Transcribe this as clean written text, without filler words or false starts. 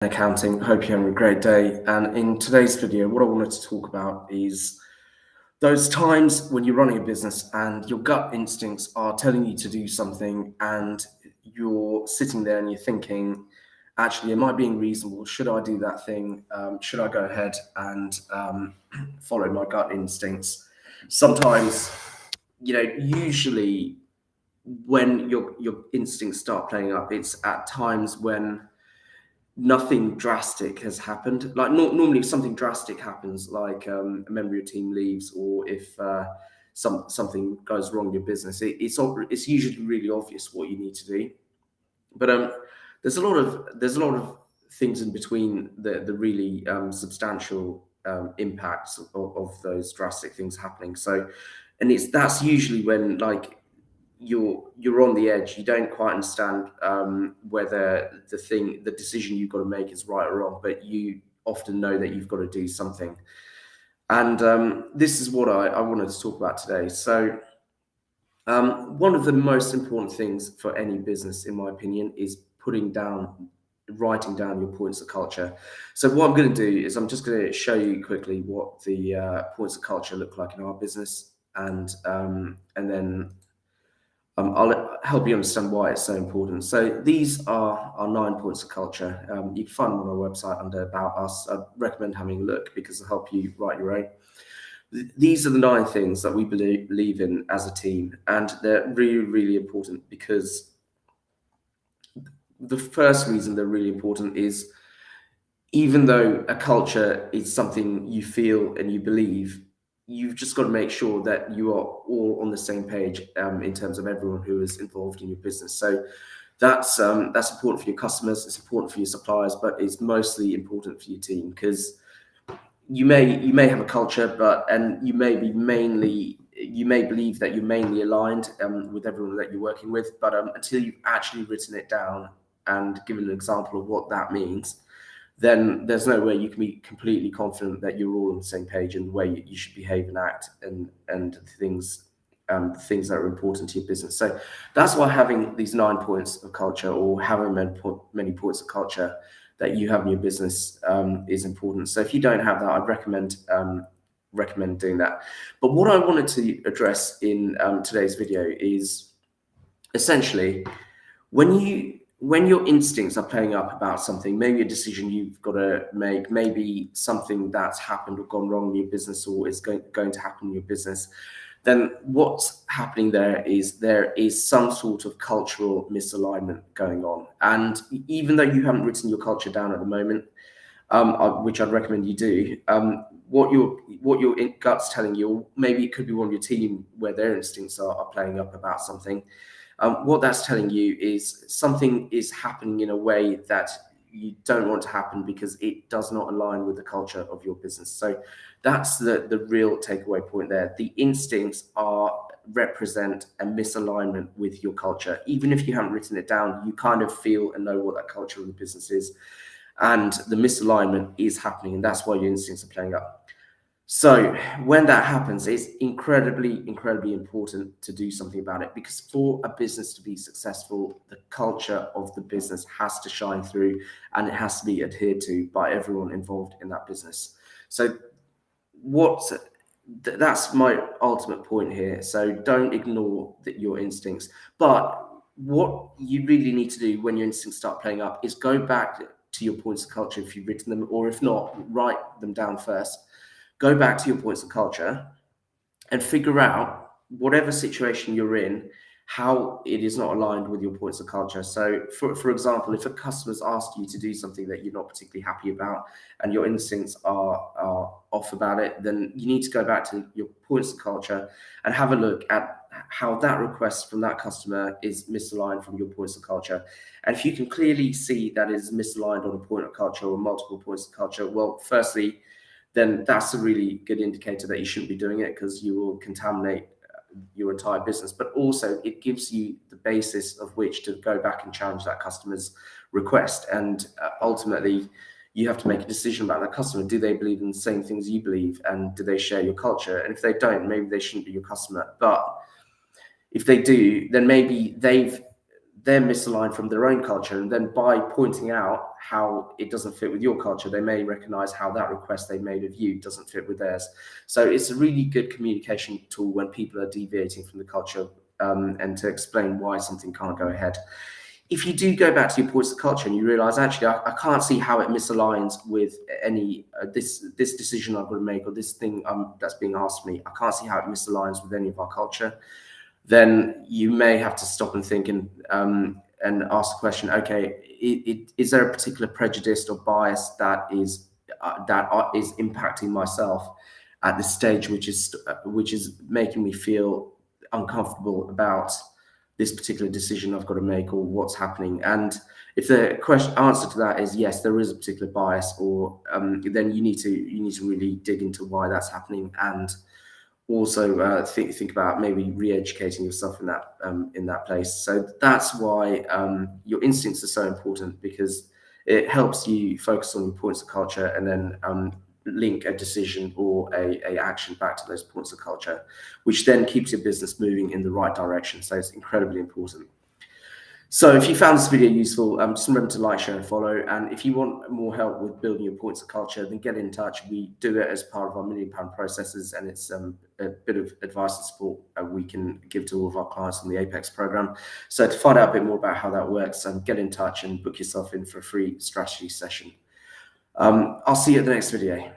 Accounting. Hope you're having a great day. And in today's video, what I wanted to talk about is those times when you're running a business and your gut instincts are telling you to do something and you're sitting there and you're thinking, actually, am I being reasonable? Should I do that thing? Should I go ahead and follow my gut instincts? Sometimes, usually when your instincts start playing up, it's at times when nothing drastic has happened. Like normally, if something drastic happens, like a member of your team leaves, or if something goes wrong in your business, it's usually really obvious what you need to do. But there's a lot of things in between the really substantial impacts of those drastic things happening. So, and that's usually when you're on the edge. You don't quite understand whether the decision you've got to make is right or wrong, but you often know that you've got to do something. And this is what I wanted to talk about today. So one of the most important things for any business, in my opinion, is writing down your points of culture. So what I'm going to do is I'm just going to show you quickly what the points of culture look like in our business, and then I'll help you understand why it's so important. So these are our 9 points of culture. You can find them on our website under About Us. I recommend having a look because it'll help you write your own. These are the 9 things that we believe in as a team, and they're really, really important because the first reason they're really important is, even though a culture is something you feel and you believe, you've just got to make sure that you are all on the same page in terms of everyone who is involved in your business. So that's important for your customers, it's important for your suppliers, but it's mostly important for your team, because you may have a culture, and you may believe that you're mainly aligned with everyone that you're working with, but until you've actually written it down and given an example of what that means, then there's no way you can be completely confident that you're all on the same page in the way you should behave and act, and the things that are important to your business. So that's why having these 9 points of culture, or however many points of culture that you have in your business, is important. So if you don't have that, I'd recommend doing that. But what I wanted to address in today's video is essentially when your instincts are playing up about something, maybe a decision you've got to make, maybe something that's happened or gone wrong in your business, or is going to happen in your business, then what's happening there is some sort of cultural misalignment going on. And even though you haven't written your culture down at the moment, which I'd recommend you do, what your gut's telling you, or maybe it could be one of your team where their instincts are playing up about something. What that's telling you is something is happening in a way that you don't want to happen because it does not align with the culture of your business. So that's the real takeaway point there. The instincts represent a misalignment with your culture. Even if you haven't written it down, you kind of feel and know what that culture of the business is. And the misalignment is happening, and that's why your instincts are playing up. So when that happens, it's incredibly, incredibly important to do something about it, because for a business to be successful, the culture of the business has to shine through, and it has to be adhered to by everyone involved in that business. So that's my ultimate point here. So don't ignore your instincts. But what you really need to do when your instincts start playing up is go back to your points of culture if you've written them, or if not, write them down first. Go back to your points of culture and figure out, whatever situation you're in, how it is not aligned with your points of culture. So for example, if a customer's asked you to do something that you're not particularly happy about and your instincts are off about it, then you need to go back to your points of culture and have a look at how that request from that customer is misaligned from your points of culture. And if you can clearly see that is misaligned on a point of culture or multiple points of culture, well, firstly, then that's a really good indicator that you shouldn't be doing it, because you will contaminate your entire business. But also, it gives you the basis of which to go back and challenge that customer's request. And ultimately, you have to make a decision about that customer. Do they believe in the same things you believe? And do they share your culture? And if they don't, maybe they shouldn't be your customer. But if they do, then maybe they've they're misaligned from their own culture, and then by pointing out how it doesn't fit with your culture, they may recognize how that request they made of you doesn't fit with theirs. So it's a really good communication tool when people are deviating from the culture, and to explain why something can't go ahead. If you do go back to your points of culture and you realize, actually, I can't see how it misaligns with any this decision I've got to make, or this thing that's being asked of me, I can't see how it misaligns with any of our culture, then you may have to stop and think, and ask the question, okay, is there a particular prejudice or bias that is impacting myself at this stage, which is making me feel uncomfortable about this particular decision I've got to make, or what's happening? And if the answer to that is yes, there is a particular bias, or then you need to really dig into why that's happening, and also think about maybe re-educating yourself in that place. So that's why your instincts are so important, because it helps you focus on your points of culture, and then link a decision or a action back to those points of culture, which then keeps your business moving in the right direction. So it's incredibly important. So if you found this video useful, just remember to like, share, and follow. And if you want more help with building your points of culture, then get in touch. We do it as part of our £1 million processes, and it's a bit of advice and support we can give to all of our clients on the Apex program. So to find out a bit more about how that works, get in touch and book yourself in for a free strategy session. I'll see you at the next video.